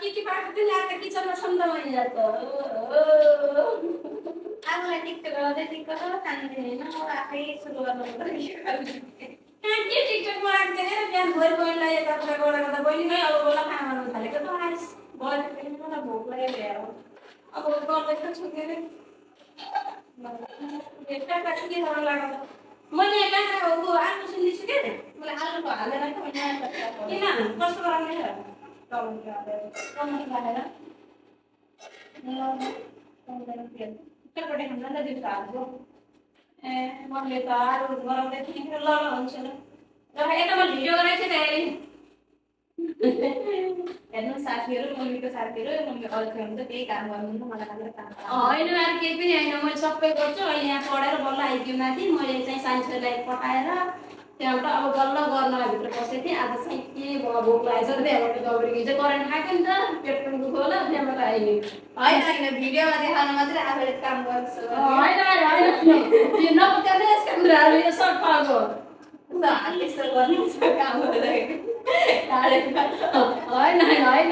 के पाक्दैन आता किचनमा सम्झाउन जात आफूलाई टिकटक गर्दै टिकटक खाँदैन होइन आफै सुरु गर्नुपर्छ के टिकटकमा राख्दैन र बिहान भोर बहिनीलाई यताउता गर्दा बहिनीमै अब बोला खाना बनाउनु थालेको त आइस मलाई पनि मलाई भोक लाग्यो अब गर्दैछ छुट्यो बेटा कति के राम्रो लाग्यो मैले गानाको ऊ आलु सुन्दैछु के मलाई आलुको हालेर किन कस्तो गराउने र टमाटर हालेर उत्तरपट्टि खाँदा त दिउँसो हाल्छु ए मैले त आलु गराउँदै थिएँ ल ल हुन्छ ल र यता मैले भिडियो गरेको थिएँ त हेर्नु साथीहरू मम्मीको साथीहरू मम्मी अल्छी हुन्छ त्यही काम गर्नु मलाई खाएर काम होइन यार केही पनि होइन मैले सबै गर्छु अहिले यहाँ पढेर बल्ल आइपुग्यो माथि मैले चाहिँ साइन्सलाई पठाएर त्यहाँबाट अब बल्ल गर्न भित्र बसेको थिएँ आज चाहिँ के भयो भोक लागेको छ त्यहाँबाट दौडेको हिजो करेन्ट खाएको नि त पेट पनि दुख्यो होला त्यहाँबाट आइयो होइन होइन भिडियोमा देखाउनु मात्रै आफूले काम गर्छु होइन यो नपत्याउने यसका कुराहरू यो सब पाएको त्यस्तो गर्नु काम गर्दाखेरि होइन होइन होइन